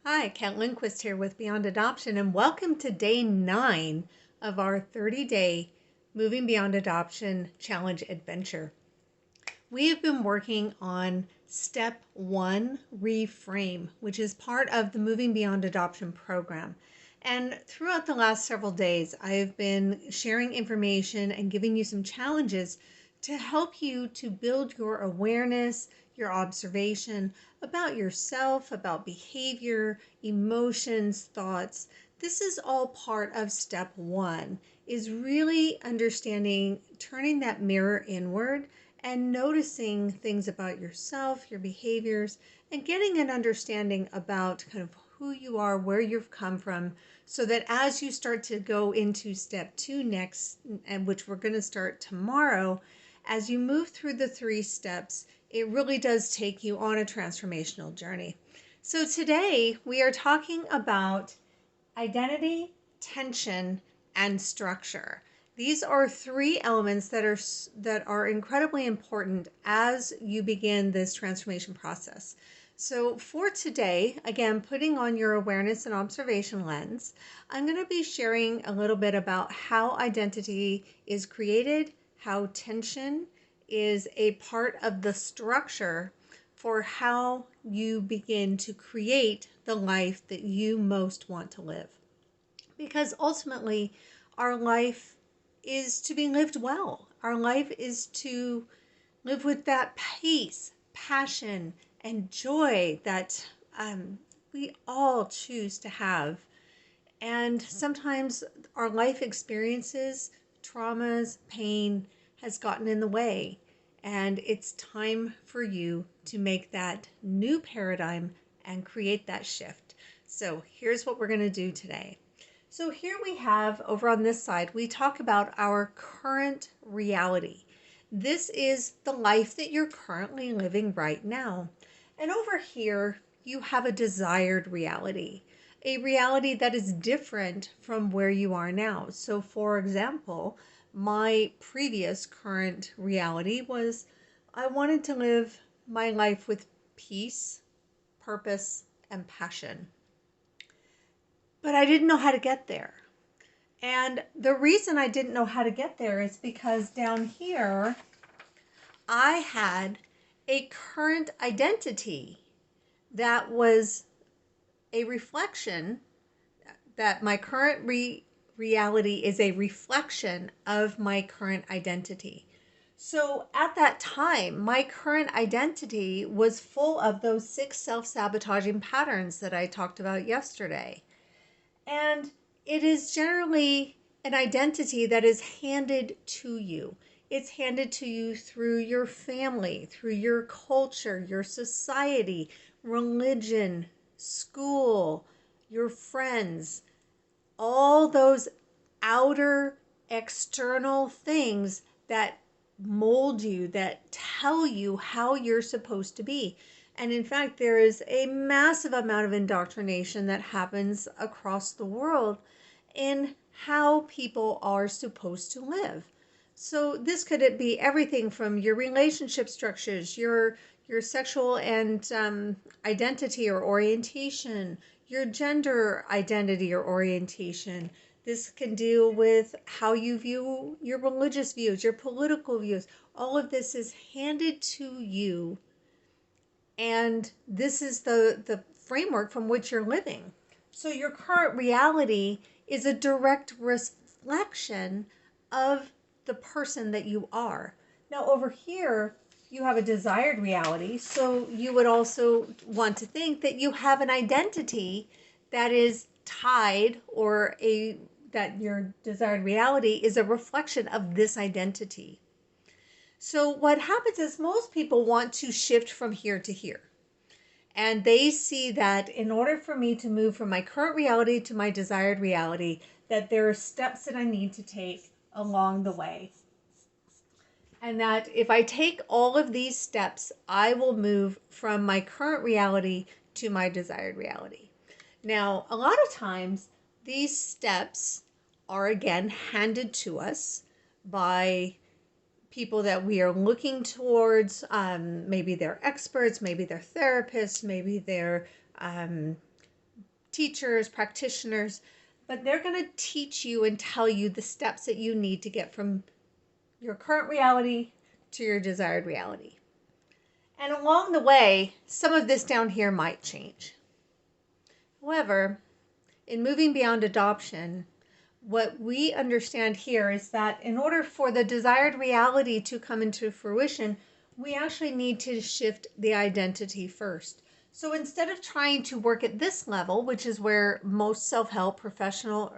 Hi, Kat Lindquist here with Beyond Adoption, and welcome to day 9 of our 30-day Moving Beyond Adoption Challenge Adventure. We have been working on step 1, Reframe, which is part of the Moving Beyond Adoption program. And throughout the last several days, I have been sharing information and giving you some challenges to help you to build your awareness, your observation about yourself, about behavior, emotions, thoughts. This is all part of step 1, is really understanding, turning that mirror inward and noticing things about yourself, your behaviors, and getting an understanding about kind of who you are, where you've come from, so that as you start to go into step 2 next, and which we're going to start tomorrow, as you move through the 3 steps, it really does take you on a transformational journey. So today we are talking about identity, tension, and structure. These are 3 elements that are incredibly important as you begin this transformation process. So for today, again, putting on your awareness and observation lens, I'm going to be sharing a little bit about how identity is created, how tension is a part of the structure for how you begin to create the life that you most want to live. Because ultimately, our life is to be lived well. Our life is to live with that peace, passion, and joy that we all choose to have. And sometimes our life experiences, traumas, pain has gotten in the way. And it's time for you to make that new paradigm and create that shift. So here's what we're going to do today. So here we have, over on this side, we talk about our current reality. This is the life that you're currently living right now. And over here, you have a desired reality, a reality that is different from where you are now. So for example, my previous current reality was I wanted to live my life with peace, purpose, and passion. But I didn't know how to get there. And the reason I didn't know how to get there is because down here, I had a current identity that was a reflection, that my current reality is a reflection of my current identity. So at that time, my current identity was full of those 6 self-sabotaging patterns that I talked about yesterday. And it is generally an identity that is handed to you. It's handed to you through your family, through your culture, your society, religion, school, your friends, all those outer external things that mold you, that tell you how you're supposed to be. And in fact, there is a massive amount of indoctrination that happens across the world in how people are supposed to live. So this could be everything from your relationship structures, your sexual and identity or orientation, your gender identity or orientation. This can deal with how you view your religious views, your political views. All of this is handed to you, and this is the framework from which you're living. So your current reality is a direct reflection of the person that you are. Now over here, you have a desired reality, so you would also want to think that you have an identity that is tied, or that your desired reality is a reflection of this identity. So what happens is most people want to shift from here to here. And they see that in order for me to move from my current reality to my desired reality, that there are steps that I need to take along the way. And that if I take all of these steps, I will move from my current reality to my desired reality. Now, a lot of times, these steps are again handed to us by people that we are looking towards. Maybe they're experts, maybe they're therapists, maybe they're teachers, practitioners, but they're going to teach you and tell you the steps that you need to get from your current reality to your desired reality. And along the way, some of this down here might change. However, in moving beyond adoption, what we understand here is that in order for the desired reality to come into fruition, we actually need to shift the identity first. So instead of trying to work at this level, which is where most self-help, professional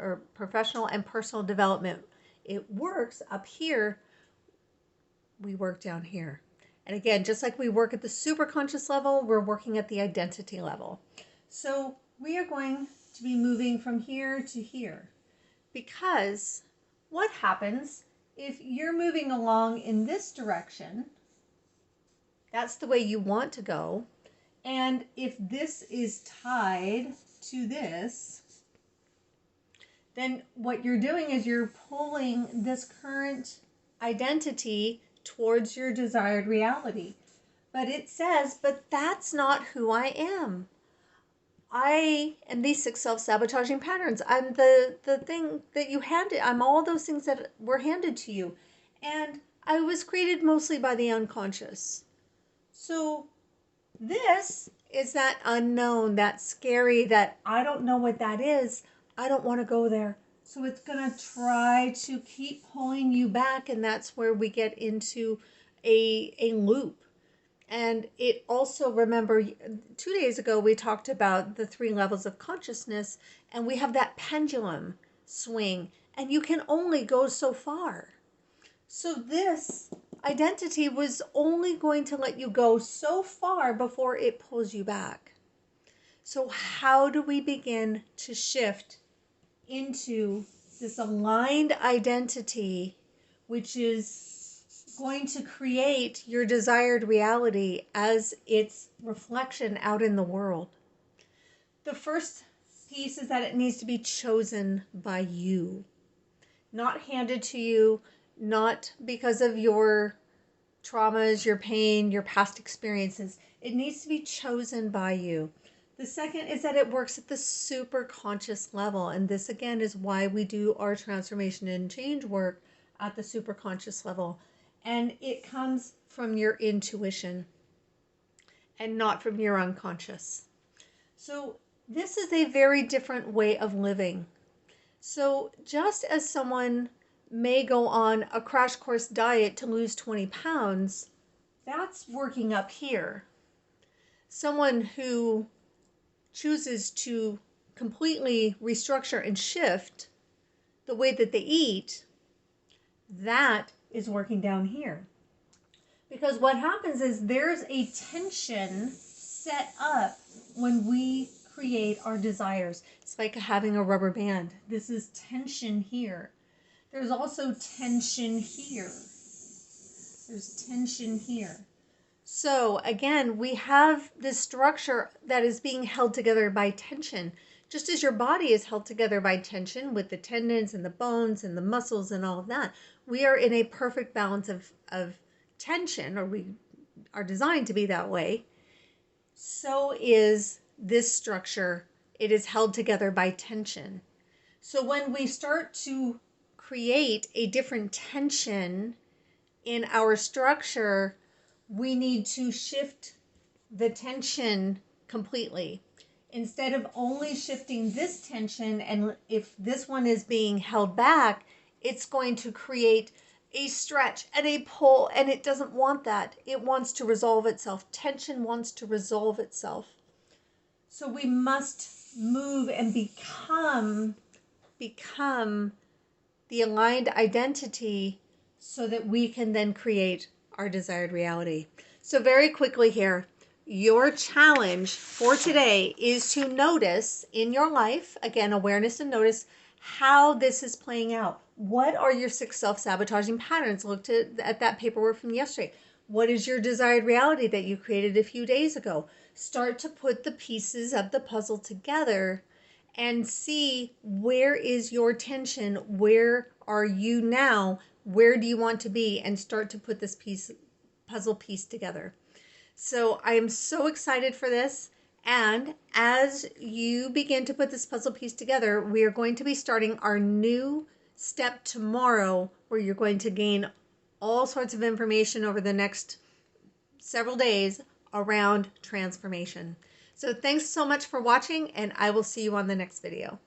and personal development, it works up here, we work down here. And again, just like we work at the superconscious level, we're working at the identity level. So we are going to be moving from here to here. Because what happens if you're moving along in this direction? That's the way you want to go. And if this is tied to this, then what you're doing is you're pulling this current identity towards your desired reality. But it says, but that's not who I am. I am these 6 self-sabotaging patterns. I'm the thing that you handed. I'm all those things that were handed to you. And I was created mostly by the unconscious. So this is that unknown, that scary, that I don't know what that is. I don't want to go there. So it's going to try to keep pulling you back. And that's where we get into a loop. And it also, remember, 2 days ago, we talked about the 3 levels of consciousness, and we have that pendulum swing, and you can only go so far. So this identity was only going to let you go so far before it pulls you back. So how do we begin to shift into this aligned identity, which is going to create your desired reality as its reflection out in the world? The first piece is that it needs to be chosen by you, not handed to you, not because of your traumas, your pain, your past experiences. It needs to be chosen by you. The second is that it works at the super conscious level. And this again is why we do our transformation and change work at the super conscious level. And it comes from your intuition and not from your unconscious. So this is a very different way of living. So just as someone may go on a crash course diet to lose 20 pounds, that's working up here. Someone who chooses to completely restructure and shift the way that they eat, that is working down here. Because what happens is there's a tension set up when we create our desires. It's like having a rubber band. This is tension here. There's also tension here. There's tension here. So again, we have this structure that is being held together by tension. Just as your body is held together by tension with the tendons and the bones and the muscles and all of that, we are in a perfect balance of tension, or we are designed to be that way. So is this structure. It is held together by tension. So when we start to create a different tension in our structure, we need to shift the tension completely. Instead of only shifting this tension, and if this one is being held back, it's going to create a stretch and a pull, and it doesn't want that. It wants to resolve itself. Tension wants to resolve itself. So we must move and become the aligned identity so that we can then create our desired reality. So very quickly here, your challenge for today is to notice in your life, again, awareness and notice how this is playing out. What are your 6 self-sabotaging patterns? Look at that paperwork from yesterday. What is your desired reality that you created a few days ago? Start to put the pieces of the puzzle together and see where is your tension, where are you now, where do you want to be, and start to put this puzzle piece together. So I am so excited for this, And as you begin to put this puzzle piece together, we are going to be starting our new step tomorrow, where you're going to gain all sorts of information over the next several days around transformation. So thanks so much for watching, and I will see you on the next video.